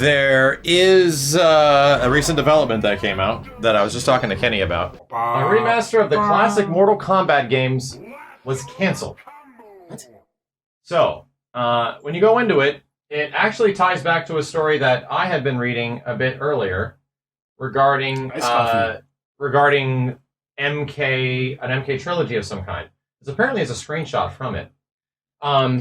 There is a recent development that came out that I was just talking to Kenny about. A remaster of the classic Mortal Kombat games was canceled. What? So, when you go into it, it actually ties back to a story that I had been reading a bit earlier regarding MK, an MK trilogy of some kind. Apparently, it's a screenshot from it.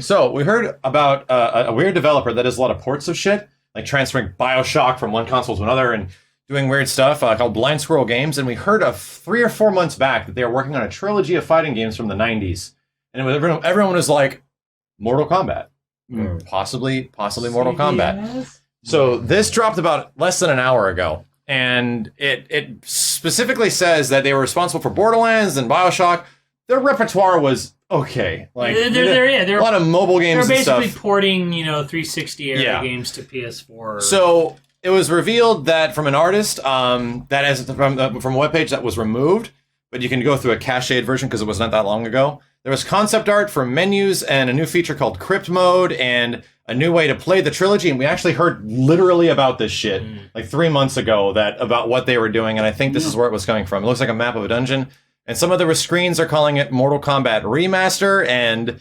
So we heard about a weird developer that does a lot of ports of shit, like transferring BioShock from one console to another and doing weird stuff called Blind Squirrel Games. And we heard of 3 or 4 months back that they were working on a trilogy of fighting games from the 90s. And everyone was like, Mortal Kombat. Possibly Mortal Kombat. So this dropped about less than an hour ago. And it specifically says that they were responsible for Borderlands and BioShock. Their repertoire was okay. Like they're a lot of mobile games and stuff. They're basically porting, 360 era games to PS4. So it was revealed that from an artist, from a webpage that was removed, but you can go through a cached version because it was not that long ago. There was concept art for menus and a new feature called Crypt Mode and a new way to play the trilogy. And we actually heard literally about this shit like 3 months ago about what they were doing. And I think this is where it was coming from. It looks like a map of a dungeon. And some of the screens are calling it Mortal Kombat Remaster and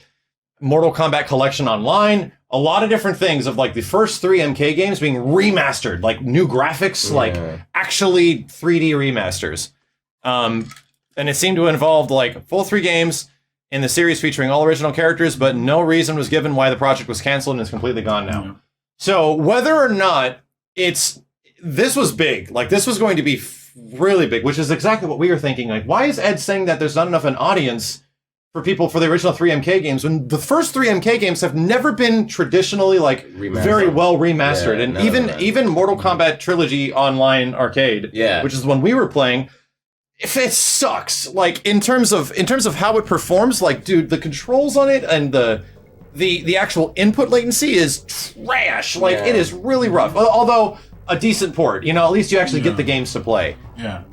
Mortal Kombat Collection Online. A lot of different things of like the first 3 MK games being remastered, like new graphics, like actually 3D remasters. And it seemed to involve like full 3 games in the series featuring all original characters, but no reason was given why the project was canceled and is completely gone now. So whether or not this was big, like this was going to be really big, which is exactly what we were thinking. Like, why is Ed saying that there's not enough an audience for people for the original 3 MK games when the first 3 MK games have never been traditionally like very well remastered? And even Mortal Kombat Trilogy Online Arcade, which is the one we were playing, if it sucks. Like in terms of how it performs, like dude, the controls on it and the actual input latency is trash. Like it is really rough. Although a decent port, at least you actually get the games to play.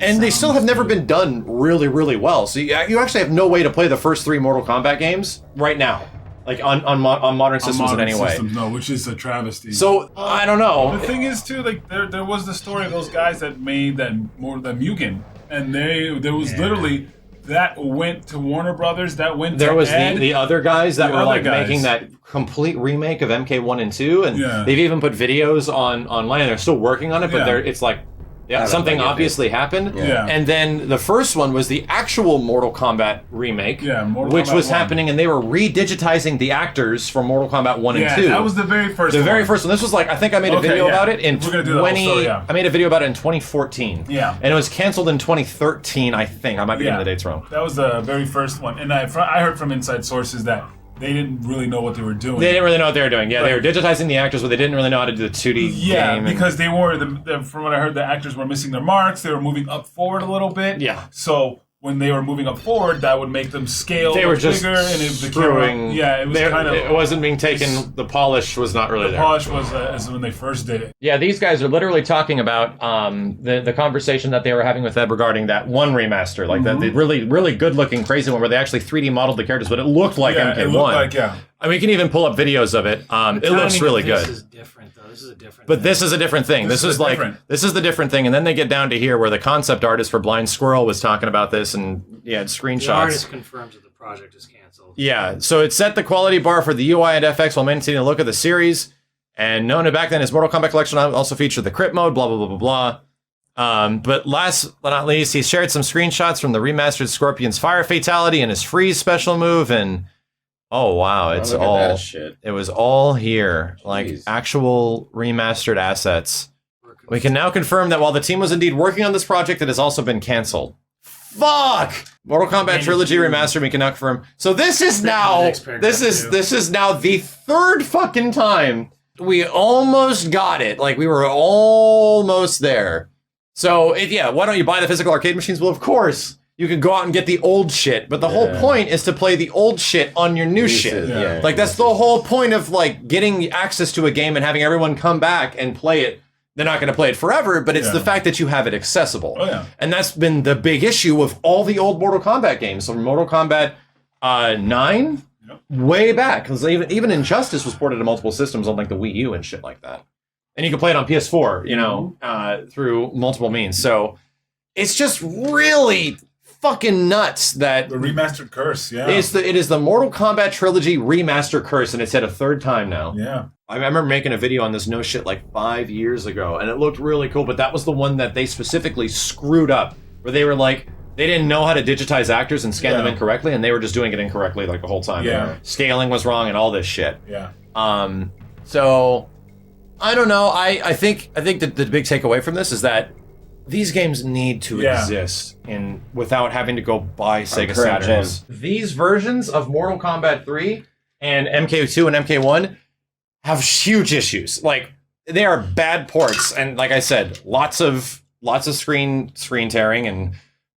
And they still have never been done really, really well. So you actually have no way to play the first 3 Mortal Kombat games right now. Like on modern systems in any way. No, which is a travesty. So I don't know. The thing is too, like there was the story of those guys that made that Mugen, and there was literally that went to Warner Brothers. That went. There was the other guys that were like making that complete remake of MK1 and 2, and they've even put videos online. They're still working on it, but it's like. Something obviously happened. And then the first one was the actual Mortal Kombat remake, which was happening, and they were redigitizing the actors from Mortal Kombat 1 and 2. That was the very first one. The very first one. This was like, I think I made a video about it in 20... I made a video about it in 2014. And it was canceled in 2013, I think. I might be getting the dates wrong. That was the very first one. And I heard from inside sources that they didn't really know what they were doing. They didn't really know what they were doing. Yeah, they were digitizing the actors, but they didn't really know how to do the 2D game. Because they were, from what I heard, the actors were missing their marks. They were moving up forward a little bit. So when they were moving up forward, that would make them scale they were just bigger. And it screwing. It was kind of... It wasn't being taken... The polish was not really there. The polish was as when they first did it. Yeah, these guys are literally talking about the conversation that they were having with Ed regarding that one remaster. Like the really, really good-looking, crazy one where they actually 3D modeled the characters, but it looked like MK1. It looked like, I mean, we can even pull up videos of it. It looks really good. This is different, though. This is a different thing. This is a different thing. This is the different thing. And then they get down to here where the concept artist for Blind Squirrel was talking about this and had screenshots. The artist confirms that the project is canceled. Yeah, so it set the quality bar for the UI and FX while maintaining the look of the series. And known back then as Mortal Kombat Collection also featured the Crypt Mode, blah, blah, blah, blah, blah. But last but not least, he shared some screenshots from the remastered Scorpion's Fire Fatality and his Freeze special move, and oh wow, it was all here. Like actual remastered assets. We can now confirm that while the team was indeed working on this project, it has also been canceled. Fuck! Mortal Kombat Trilogy Remastered, we can now confirm. So this is now this is now the 3rd fucking time we almost got it. Like we were almost there. So why don't you buy the physical arcade machines? Well, of course. You could go out and get the old shit, but the whole point is to play the old shit on your new shit. Like that's the whole point of like getting access to a game and having everyone come back and play it. They're not going to play it forever, but it's the fact that you have it accessible. And that's been the big issue of all the old Mortal Kombat games. So Mortal Kombat 9, way back, because even Injustice was ported to multiple systems on like the Wii U and shit like that. and you can play it on PS4, you know, through multiple means. So it's just really fucking nuts that the remastered curse. Yeah, it is the Mortal Kombat trilogy remaster curse, and it's hit a third time now. Yeah, I remember making a video on this no shit like 5 years ago, and it looked really cool. But that was the one that they specifically screwed up, where they were like, they didn't know how to digitize actors and scan them incorrectly, and they were just doing it incorrectly like the whole time. Yeah, scaling was wrong and all this shit. Yeah. So I don't know. I think that the big takeaway from this is that these games need to exist without having to go buy Sega Saturns. These versions of Mortal Kombat 3 and MK2 and MK1 have huge issues. Like, they are bad ports, and like I said, lots of screen tearing and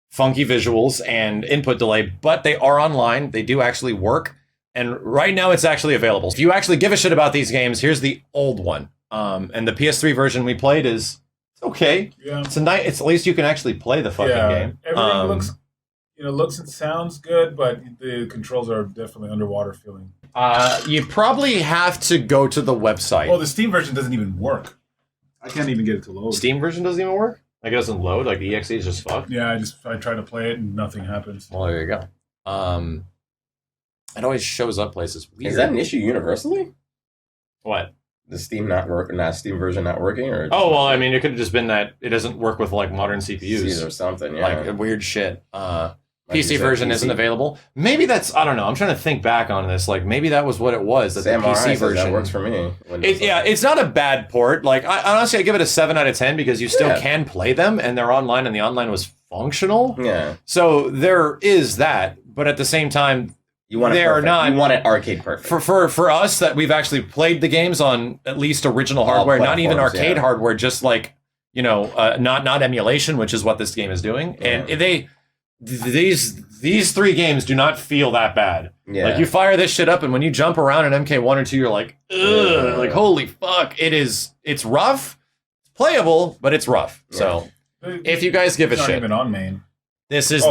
funky visuals and input delay, but they are online. They do actually work, and right now it's actually available. If you actually give a shit about these games, here's the old one. And the PS3 version we played is okay. Yeah. It's at least you can actually play the fucking game. Everything looks and sounds good, but the controls are definitely underwater feeling. You probably have to go to the website. Well, the Steam version doesn't even work. I can't even get it to load. Steam version doesn't even work? Like, it doesn't load? Like, the EXE is just fucked? Yeah, I try to play it and nothing happens. Well, there you go. It always shows up places. Weird. Is that an issue universally? What? The Steam Steam version not working, or I mean, it could have just been that it doesn't work with like modern CPUs or something, like weird shit. PC version isn't available. Maybe that's, I don't know. I'm trying to think back on this. Like, maybe that was what it was. That the PC version that works for me. It's not a bad port. Like, honestly, I give it a 7 out of 10 because you still can play them, and they're online, and the online was functional. Yeah. So there is that, but at the same time, you want it arcade perfect. For us that we've actually played the games on at least original hardware, not even arcade hardware, just like, not emulation, which is what this game is doing. Yeah. And these 3 games do not feel that bad. Yeah. Like, you fire this shit up, and when you jump around in MK1 or 2, you're like, ugh, like, holy fuck. It's rough, it's playable, but it's rough. Yeah. So if you guys give a shit, not even on main. This is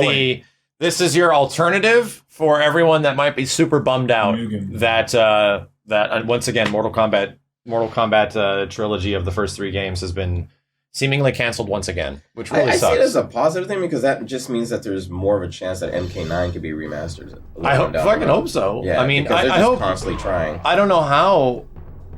your alternative for everyone that might be super bummed out that once again Mortal Kombat trilogy of the first 3 games has been seemingly canceled once again, which really sucks. I see it as a positive thing because that just means that there's more of a chance that MK9 could be remastered. I hope so. Yeah, I mean, I hope constantly trying. I don't know how.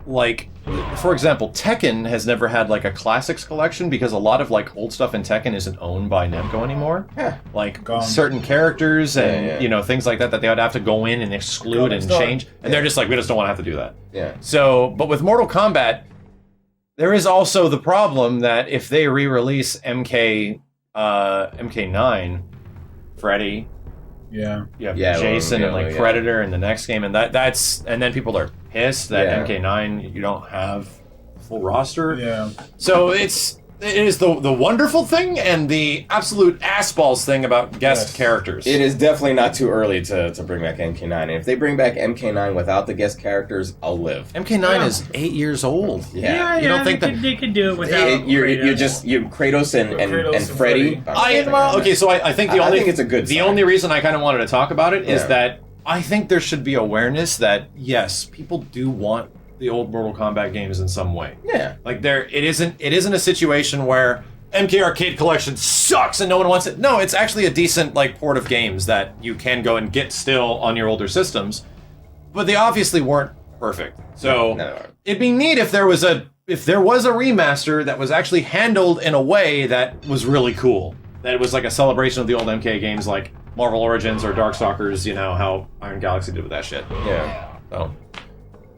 Like, for example, Tekken has never had like a classics collection because a lot of like old stuff in Tekken isn't owned by Namco anymore. Yeah. Like certain characters and things like that they would have to go in and exclude and change, and they're just like, we just don't want to have to do that. Yeah. So, but with Mortal Kombat, there is also the problem that if they re-release MK9, Freddy. Yeah. Jason and like Predator in the next game, and that's then people are pissed that MK9 you don't have full roster. Yeah. So it is the wonderful thing and the absolute assballs thing about guest characters. It is definitely not too early to bring back MK9. And if they bring back MK9 without the guest characters, I'll live. MK9 is 8 years old. Yeah, you don't think they could do it without Kratos and Freddy. I think I think it's a good sign. The only reason I kind of wanted to talk about it is that I think there should be awareness that yes, people do want the old Mortal Kombat games in some way. Yeah. Like it isn't a situation where MK Arcade Collection sucks and no one wants it. No, it's actually a decent like port of games that you can go and get still on your older systems. But they obviously weren't perfect. So it'd be neat if there was a remaster that was actually handled in a way that was really cool. That it was like a celebration of the old MK games like Marvel Origins or Darkstalkers, how Iron Galaxy did with that shit. Yeah. So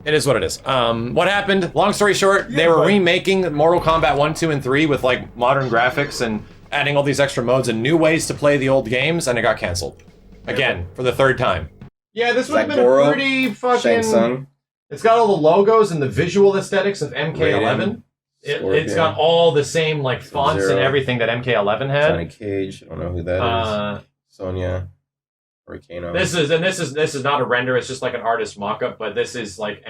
it is what it is. What happened? Long story short, they were remaking Mortal Kombat 1, 2, and 3 with like modern graphics and adding all these extra modes and new ways to play the old games, and it got canceled. Again, for the 3rd time. Yeah, this would have been a pretty fucking... Shang Tsung. It's got all the logos and the visual aesthetics of MK11. It's got all the same like fonts and everything that MK11 had. Johnny Cage, I don't know who that is. Sonya. Volcano. This is not a render, it's just like an artist mock-up, but this is like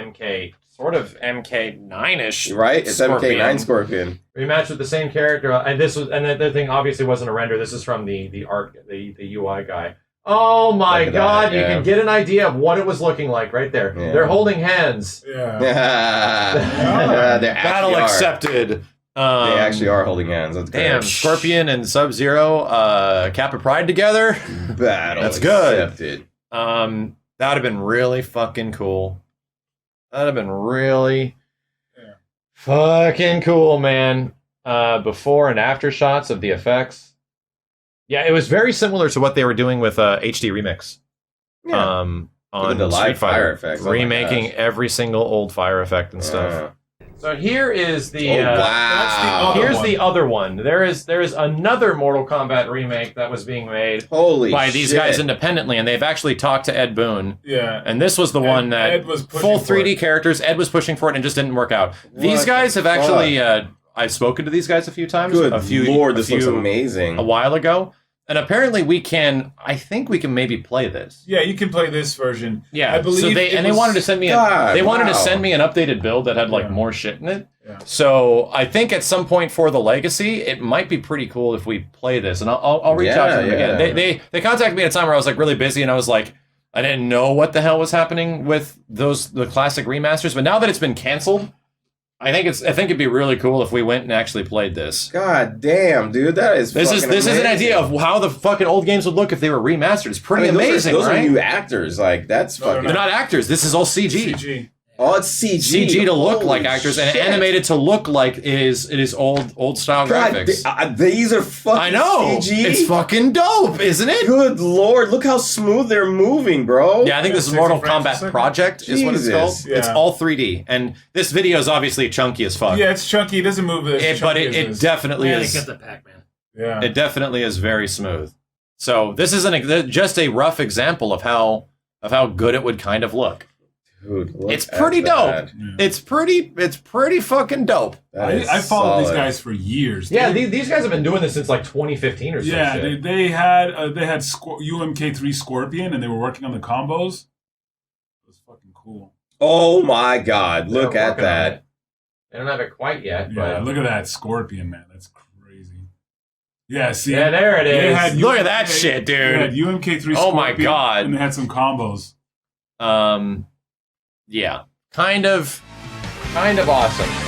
sort of MK9-ish. Right? It's MK9 Scorpion. Rematched with the same character, and the thing obviously wasn't a render. This is from the art, the UI guy. Oh my Look at god, that, you yeah. can get an idea of what it was looking like right there. Yeah. They're holding hands. Yeah. They actually Battle are. accepted. They actually are holding hands. That's Damn, great. Scorpion and Sub-Zero, Kappa Pride together. Battle That's good. accepted. That would have been really fucking cool. That'd have been really fucking cool, man. Before and after shots of the effects. Yeah, it was very similar to what they were doing with HD Remix. Yeah. On the live Street Fighter, fire effects. Oh my remaking gosh. every single old fire effect and stuff. So here is the Wow. That's the other here's one. the other one. There is another Mortal Kombat remake that was being made Holy by these shit. guys independently, and they've actually talked to Ed Boon. Yeah. And this was the one that Ed was pushing full for 3D it. characters. Ed was pushing for it and it just didn't work out. These What guys the have actually. I've spoken to these guys a few times. Good lord, a this looks few- amazing. A while ago, and apparently we can. I think we can maybe play this. Yeah, you can play this version. Yeah, I believe so they it they was- wanted to send me. God, They wanted to wow. send me an updated build that had like Yeah. more shit in it. Yeah. So I think at some point for the legacy, it might be pretty cool if we play this, and I'll reach out to them Yeah, again. yeah. They contacted me at a time where I was like really busy, and I was like, I didn't know what the hell was happening with the classic remasters. But now that it's been canceled, I think it'd be really cool if we went and actually played this. God damn, dude, that is This is fucking an idea amazing. of how the fucking old games would look if they were remastered. It's pretty amazing, those right? are new actors. Like that's No, they're fucking. They're not actors. This is all CG. CG. Oh, it's CG. CG to look Holy like actors and shit. animated to look like it is old style God, graphics. these are fucking I know. CG. It's fucking dope, isn't it? Good lord, look how smooth they're moving, bro. Yeah, I think this is 60 Mortal frames a Kombat second? Project is what it's called. Jesus. It's Yeah. all 3D, and this video is obviously chunky as fuck. Yeah, it's chunky. It doesn't move as But chunky it as this. definitely Yeah, they is. kept the Pac-Man. Yeah. It definitely is very smooth. So this is just a rough example of how good it would kind of look. Dude, look It's at pretty dope. that. It's pretty fucking dope. That is I followed these solid. guys for years. Yeah, these guys have been doing this since like 2015 or something. Yeah, they had UMK3 Scorpion, and they were working on the combos. It was fucking cool. Oh my god, look They're at working on that. it. They don't have it quite yet, Yeah, but look at that Scorpion, man. That's crazy. Yeah, see. yeah, there it They is. had Look at that shit, They had dude. UMK3 Oh my Scorpion, God. and they had some combos. Yeah, kind of awesome.